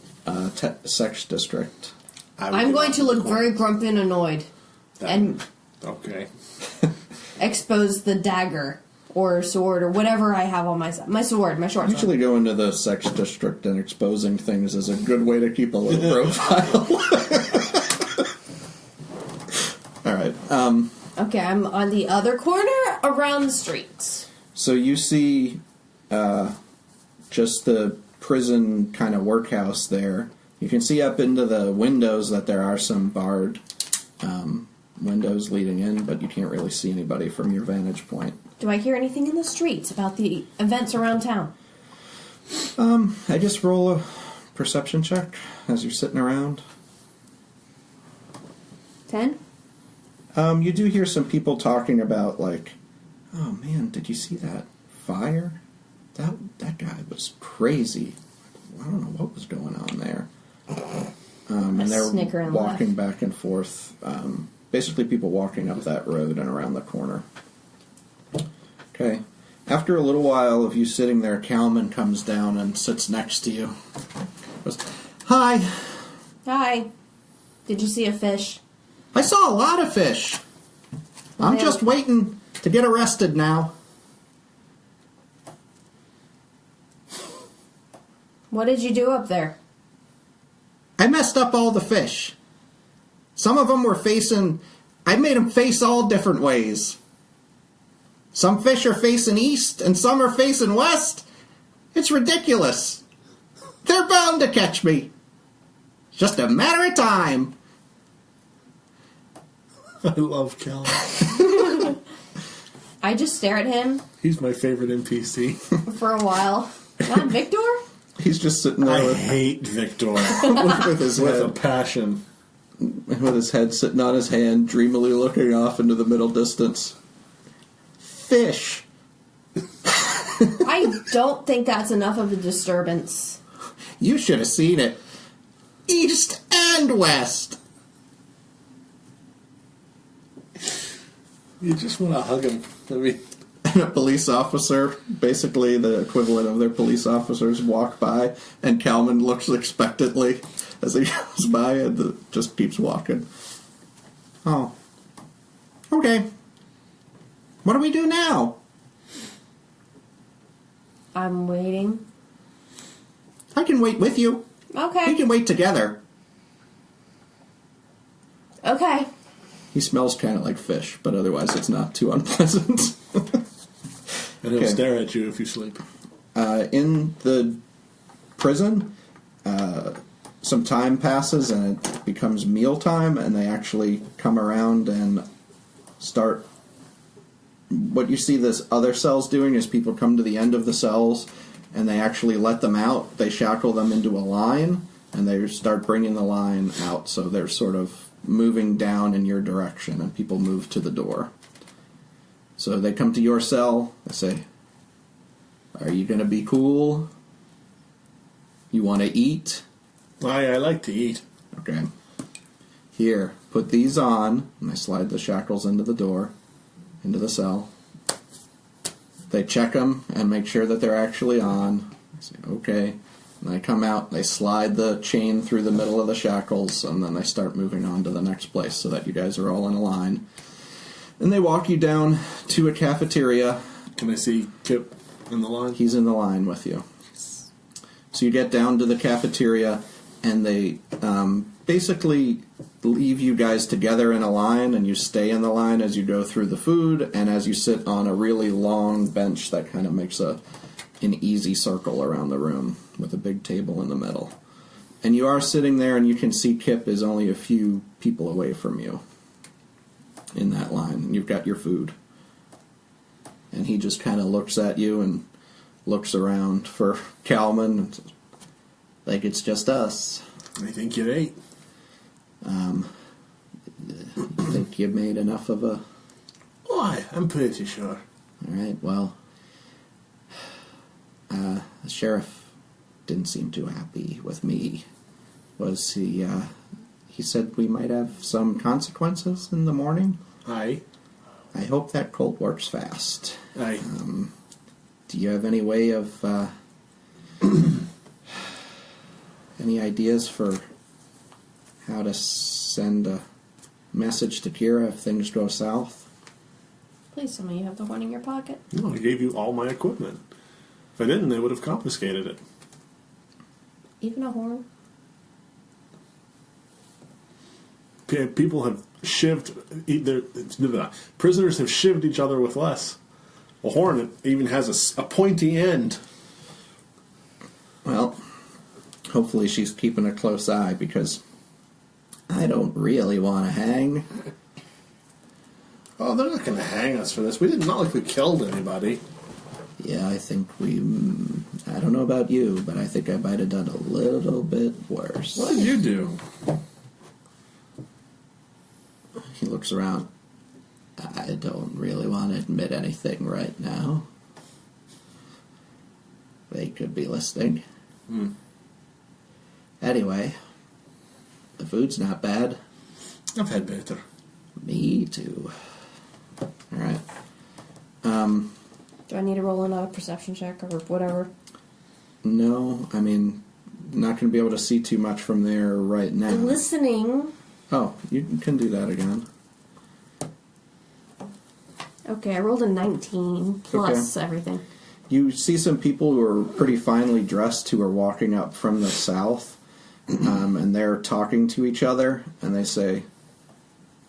sex district. I'm going to look very grumpy and annoyed, and okay, expose the dagger or sword or whatever I have on my side. My sword, my short sword. Usually going to the sex district and exposing things is a good way to keep a low profile. All right. Okay, I'm on the other corner around the streets. So you see just the prison kind of workhouse there. You can see up into the windows that there are some barred windows leading in, but you can't really see anybody from your vantage point. Do I hear anything in the streets about the events around town? I just roll a perception check as you're sitting around. 10? You do hear some people talking about, like, oh man, did you see that fire? That guy was crazy. I don't know what was going on there. And they're walking back and forth. Basically people walking up that road and around the corner. Okay. After a little while of you sitting there, Kalman comes down and sits next to you. Goes, hi. Hi. Did you see a fish? I saw a lot of fish. I'm just waiting to get arrested now. What did you do up there? I messed up all the fish. Some of them were facing... I made them face all different ways. Some fish are facing east, and some are facing west. It's ridiculous. They're bound to catch me. It's just a matter of time. I love Kalman. I just stare at him. He's my favorite NPC. For a while. Not Victor? He's just sitting there I hate Victor with his with head. a passion. With his head sitting on his hand, dreamily looking off into the middle distance. Fish. I don't think that's enough of a disturbance. You should have seen it. East and west. You just want to hug him. I mean, And a police officer, basically the equivalent of their police officers, walk by, and Kalman looks expectantly as he goes by and just keeps walking. Oh. Okay. What do we do now? I'm waiting. I can wait with you. We Okay. can wait together. Okay. He smells kind of like fish, but otherwise it's not too unpleasant. and he'll Okay. stare at you if you sleep. In the prison, some time passes and it becomes mealtime, and they actually come around and start... What you see this other cells doing is people come to the end of the cells and they actually let them out. They shackle them into a line and they start bringing the line out, so they're sort of moving down in your direction and people move to the door. So they come to your cell, they say, Are you going to be cool? You want to eat? I like to eat. Okay. Here, put these on. And I slide the shackles into the door, into the cell. They check them and make sure that they're actually on. I say, okay. And I come out, they slide the chain through the middle of the shackles, and then they start moving on to the next place so that you guys are all in a line. And they walk you down to a cafeteria. Can I see Kip in the line? He's in the line with you. So you get down to the cafeteria, and they basically leave you guys together in a line, and you stay in the line as you go through the food, and as you sit on a really long bench that kind of makes an easy circle around the room with a big table in the middle. And you are sitting there, and you can see Kip is only a few people away from you in that line, and you've got your food. And he just kind of looks at you and looks around for Kalman and says, like it's just us. I think you're 8. I think you made enough of a... Why? I'm pretty sure. Alright, well... the sheriff didn't seem too happy with me. Was he... he said we might have some consequences in the morning. Aye. I hope that Colt works fast. Aye. Do you have any way of... any ideas for how to send a message to Keira if things go south? Please tell me you have the horn in your pocket. No, I gave you all my equipment. If I didn't, they would have confiscated it. Even a horn? People have shivved... Prisoners have shivved each other with less. A horn even has a pointy end. Well, hopefully she's keeping a close eye, because I don't really want to hang. Oh, they're not going to hang us for this. We did not like we killed anybody. Yeah, I think I don't know about you, but I think I might have done a little bit worse. What did you do? He looks around. I don't really want to admit anything right now. They could be listening. Anyway, the food's not bad. I've had better. Me too. Alright. Do I need to roll in a perception check or whatever? No, I mean, not going to be able to see too much from there right now. Listening. Oh, you can do that again. Okay, I rolled a 19 plus everything. You see some people who are pretty finely dressed who are walking up from the south, and they're talking to each other, and they say,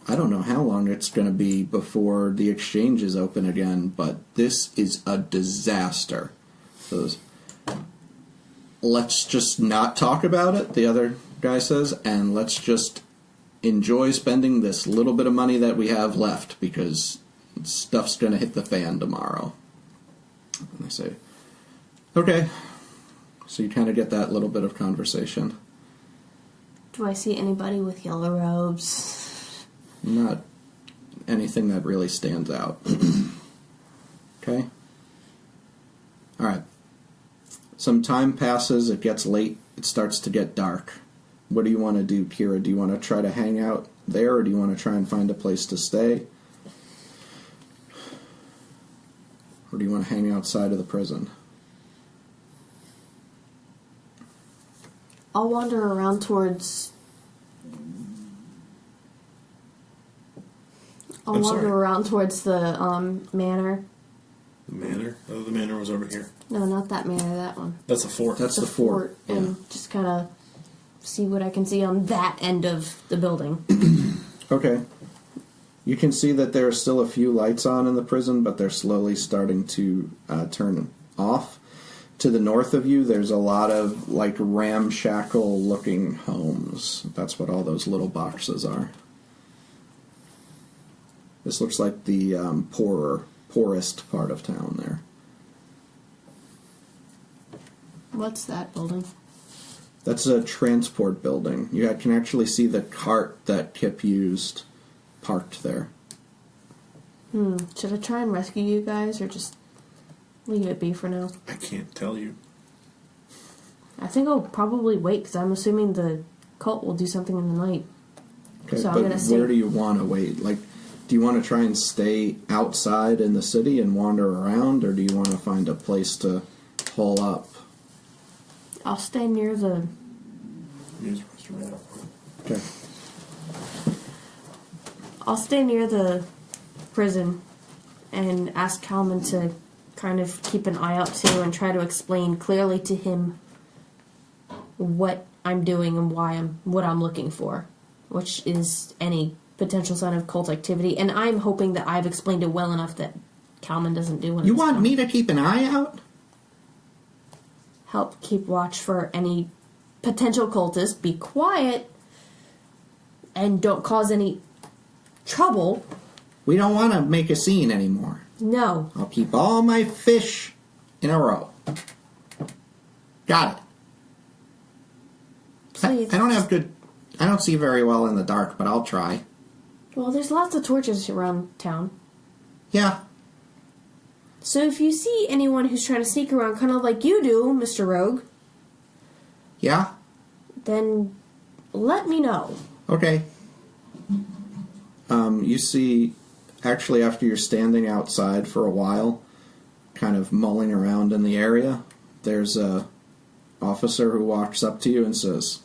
I don't know how long it's going to be before the exchange is open again, but this is a disaster. So, let's just not talk about it, the other guy says, and let's just enjoy spending this little bit of money that we have left, because stuff's going to hit the fan tomorrow. And I say, okay. So you kind of get that little bit of conversation. Do I see anybody with yellow robes? Not anything that really stands out. Okay? Alright. Some time passes, it gets late, it starts to get dark. What do you want to do, Keira? Do you want to try to hang out there, or do you want to try and find a place to stay? Or do you want to hang outside of the prison? I'll wander around towards... the manor. The manor? Oh, the manor was over here. No, not that manor, that one. That's the fort. That's the fort. And just kind of see what I can see on that end of the building. Okay. You can see that there are still a few lights on in the prison, but they're slowly starting to turn off. To the north of you, there's a lot of, like, ramshackle-looking homes. That's what all those little boxes are. This looks like the poorest part of town there. What's that building? That's a transport building. You can actually see the cart that Kip used parked there. Should I try and rescue you guys, or just Leave it be for now. I can't tell you. I think I'll probably wait because I'm assuming the cult will do something in the night. Okay, So I'm but gonna stay. where do you want to wait? Like, do you want to try and stay outside in the city and wander around, or do you want to find a place to hole up? I'll stay near the... Okay. I'll stay near the prison and ask Kalman to kind of keep an eye out too and try to explain clearly to him what I'm doing and what I'm looking for, which is any potential sign of cult activity. And I'm hoping that I've explained it well enough that Kalman doesn't do it. You want me to keep an eye out? Help keep watch for any potential cultists. Be quiet and don't cause any trouble. We don't want to make a scene anymore. No. I'll keep all my fish in a row. Got it. Please. I don't see very well in the dark, but I'll try. Well, there's lots of torches around town. Yeah. So if you see anyone who's trying to sneak around kind of like you do, Mr. Rogue, Yeah? then let me know. Okay. You see, actually, after you're standing outside for a while, kind of mulling around in the area, there's a officer who walks up to you and says,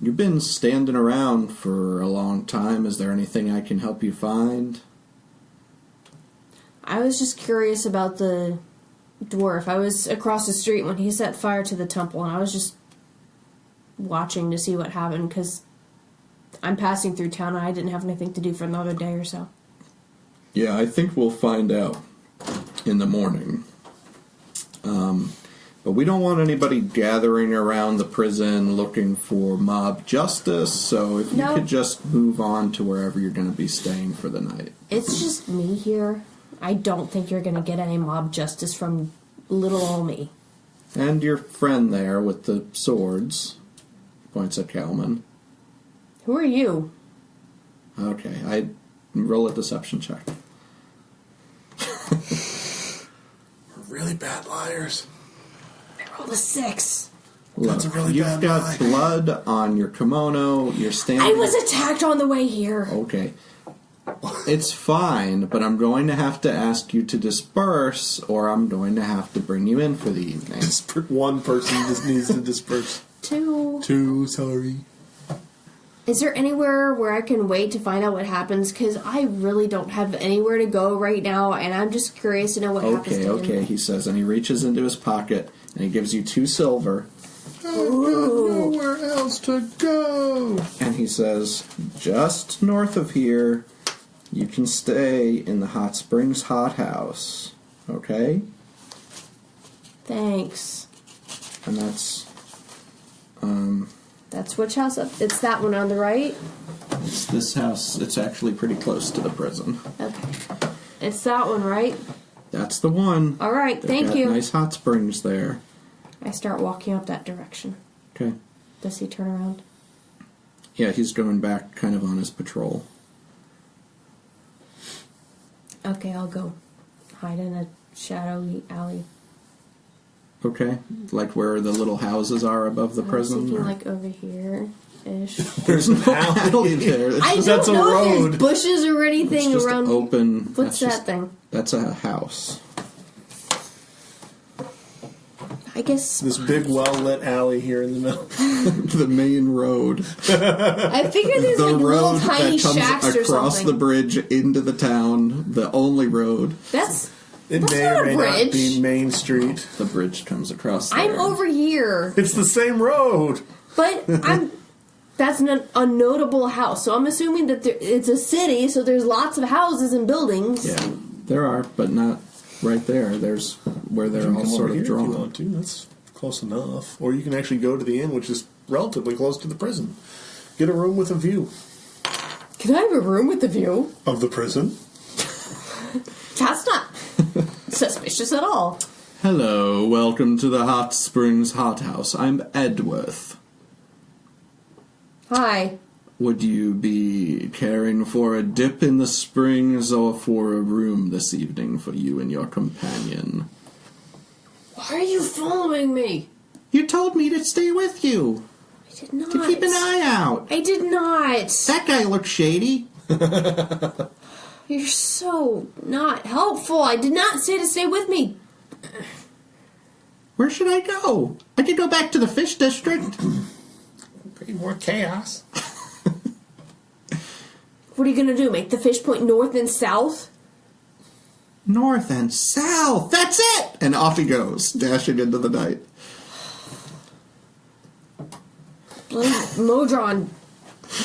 "You've been standing around for a long time. Is there anything I can help you find?" I was just curious about the dwarf. I was across the street when he set fire to the temple, and I was just watching to see what happened, because I'm passing through town and I didn't have anything to do for another day or so. Yeah, I think we'll find out in the morning. But we don't want anybody gathering around the prison looking for mob justice, so if you could just move on to wherever you're going to be staying for the night. It's just me here. I don't think you're going to get any mob justice from little old me. And your friend there with the swords, points at Kalman. Who are you? Okay, I roll a deception check. We're really bad liars. I rolled a 6. That's a really You've bad got lie. blood on your kimono, you're standing... I was attacked on the way here. Okay. It's fine, but I'm going to have to ask you to disperse, or I'm going to have to bring you in for the evening. One person just needs to disperse. 2. Two, sorry. Is there anywhere where I can wait to find out what happens? Because I really don't have anywhere to go right now, and I'm just curious to know what happens to him. Okay, he says, and he reaches into his pocket, and he gives you 2 silver. I've got nowhere else to go. And he says, just north of here, you can stay in the Hot Springs Hot House. Okay? Thanks. And that's, That's which house up? It's that one on the right? it's this house. It's actually pretty close to the prison. Okay. It's that one, right? That's the one. All right, They've thank got you. Nice hot springs there. I start walking up that direction. Okay. Does he turn around? Yeah, he's going back kind of on his patrol. Okay, I'll go hide in a shadowy alley. Okay. Like where the little houses are above the I was prison? thinking or- like over here-ish. There's no alley there. It's I just That's don't a know if road. there's bushes or it's anything just around. open. What's that's that thing? That's a house. I guess This big, well-lit alley here in the middle. The main road. I figured there's The like road little tiny that shacks comes or across something. the bridge into the town. The only road. That's It That's may not or a may not bridge. be Main Street. The bridge comes across there. I'm over here, It's the same road. but I'm. That's a notable house, so I'm assuming that it's a city, so there's lots of houses and buildings. Yeah, there are, but not right there. There's where they're all Come sort over of here if you drawn. want to. That's close enough. Or you can actually go to the inn, which is relatively close to the prison. Get a room with a view Can I have a room with a view? of the prison. That's not suspicious at all. Hello, welcome to the Hot Springs Hot House. I'm Edworth. Hi. Would you be caring for a dip in the springs or for a room this evening for you and your companion? Why are you following me? You told me to stay with you. I did not. To keep an eye out. I did not. That guy looks shady. You're so not helpful. I did not say to stay with me. Where should I go? I could go back to the fish district. Pretty more chaos. What are you going to do? Make the fish point north and south? North and south. That's it! And off he goes, dashing into the night. Modron,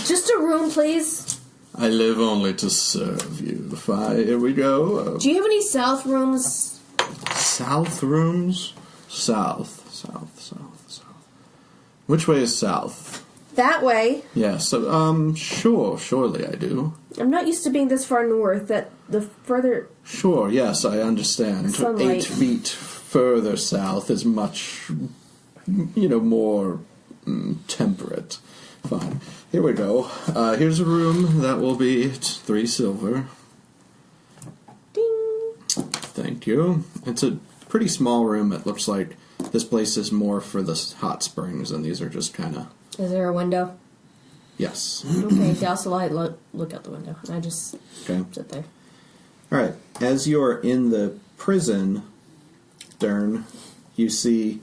just a room, please. I live only to serve you. Fine, here we go. Do you have any south rooms? South rooms? South. Which way is south? That way. Yes, surely I do. I'm not used to being this far north. That the further... Sure, yes, I understand. Sunlight. 8 feet further south is much, more temperate. Fine. Here we go. Here's a room that will be 3 silver. Ding. Thank you. It's a pretty small room. It looks like this place is more for the hot springs, and these are just kind of... Is there a window? Yes. Okay, douse the light, look out the window. I just sit there. All right. As you're in the prison, Durn, you see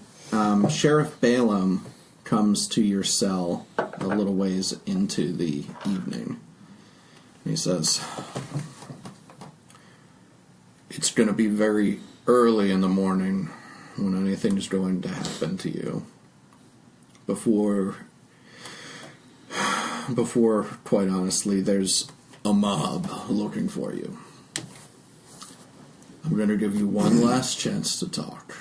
Sheriff Balaam comes to your cell a little ways into the evening. He says, "It's going to be very early in the morning when anything's going to happen to you. Before, quite honestly, there's a mob looking for you. I'm going to give you one last chance to talk.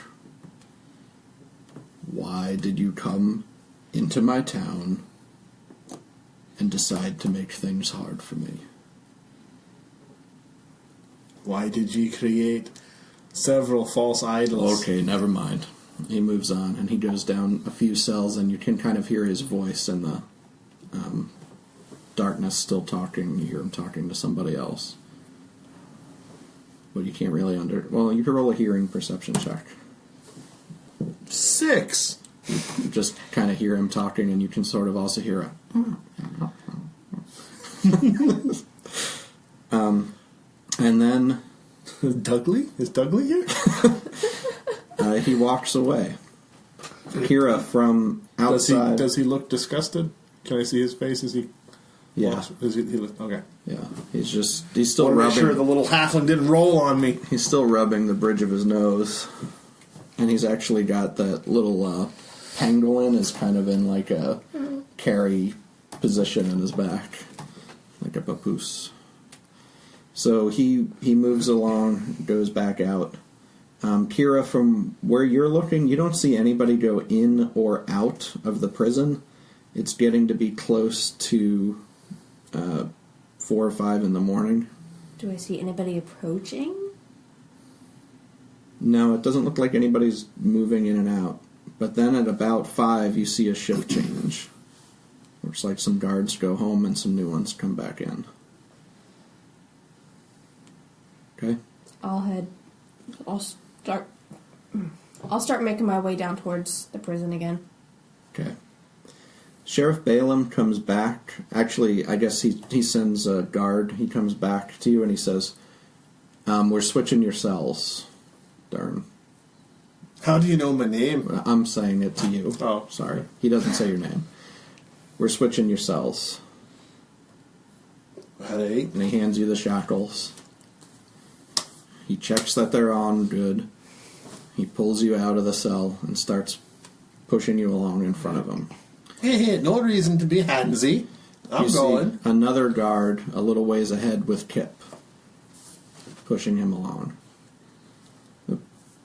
Why did you come into my town and decide to make things hard for me? Why did you create several false idols?" Okay, never mind. He moves on, and he goes down a few cells, and you can kind of hear his voice in the darkness still talking. You hear him talking to somebody else. But you can't really well, you can roll a hearing perception check. 6. You just kind of hear him talking, and you can sort of also hear a... and then... Dougley? Is Dougley here? He walks away. Keira, from outside... Does he look disgusted? Can I see his face? Is he... Yeah. Okay. Yeah. He's still Want to rubbing... make sure the little halfling didn't roll on me. He's still rubbing the bridge of his nose. And he's actually got that little pangolin is kind of in like a carry position in his back. Like a papoose. So he moves along, goes back out. Keira, from where you're looking, you don't see anybody go in or out of the prison. It's getting to be close to 4 or 5 in the morning. Do I see anybody approaching? No, it doesn't look like anybody's moving in and out. But then at about 5, you see a shift change. Looks like some guards go home and some new ones come back in. Okay? I'll start making my way down towards the prison again. Okay. Sheriff Balaam comes back. Actually, I guess he sends a guard. He comes back to you and he says, "We're switching your cells, Durn." How do you know my name? I'm saying it to you. Oh. Sorry. He doesn't say your name. "We're switching your cells." Hey. And he hands you the shackles. He checks that they're on good. He pulls you out of the cell and starts pushing you along in front of him. Hey, no reason to be handsy. I'm You going. see another guard a little ways ahead with Kip, pushing him along.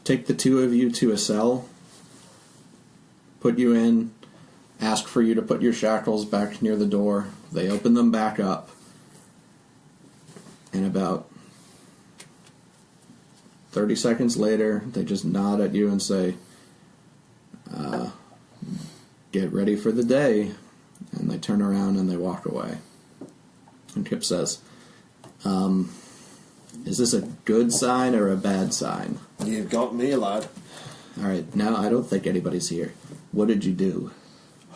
Take the 2 of you to a cell, put you in, ask for you to put your shackles back near the door. They open them back up, and about 30 seconds later, they just nod at you and say, "Get ready for the day," And they turn around and they walk away. And Kip says, is this a good sign or a bad sign? You've got me, lad. All right, now I don't think anybody's here. What did you do?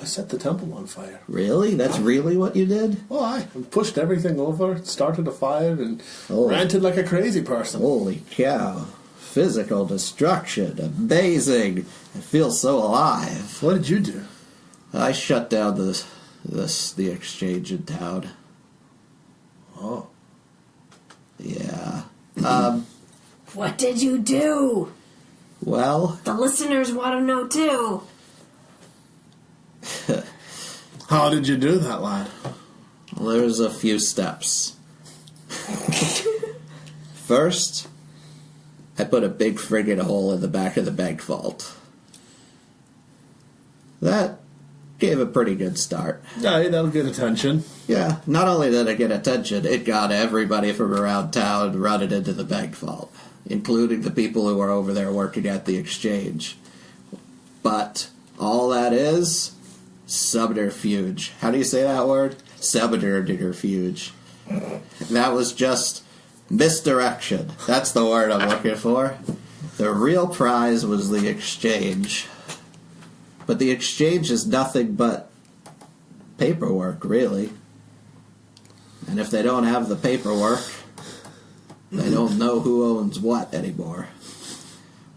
I set the temple on fire. Really? That's really what you did? Oh, I pushed everything over, started a fire, and Oh. ranted like a crazy person. Holy cow. Physical destruction. Amazing. I feel so alive. What did you do? I shut down the exchange in town. Oh. Yeah. What did you do? Well, The listeners want to know too. How did you do that, lad? there's a few steps. First, I put a big friggin' hole in the back of the bank vault. That gave a pretty good start. Aye, that'll get attention. Yeah, not only did it get attention, it got everybody from around town running into the bank vault, including the people who are over there working at the exchange. But all that is subterfuge. How do you say that word? Subterfuge. That was just misdirection. That's the word I'm looking for. The real prize was the exchange. But the exchange is nothing but paperwork, really. And if they don't have the paperwork, they don't know who owns what anymore.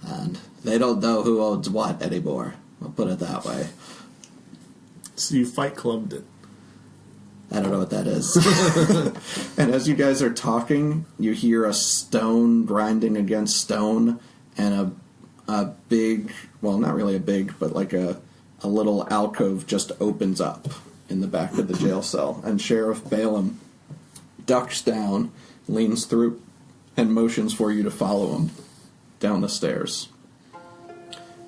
And they don't know who owns what anymore. I'll put it that way. So you Fight Clubbed it. I don't know what that is. And as you guys are talking, you hear a stone grinding against stone, and a big, well, not really a big, but like a little alcove just opens up in the back of the jail cell. And Sheriff Balaam ducks down, leans through, and motions for you to follow him down the stairs.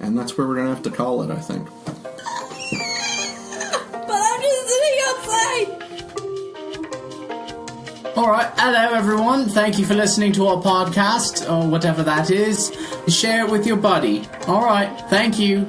And that's where we're going to have to call it, I think. But I'm just sitting outside. Alright, hello everyone. Thank you for listening to our podcast, or whatever that is. Share it with your buddy. Alright, thank you.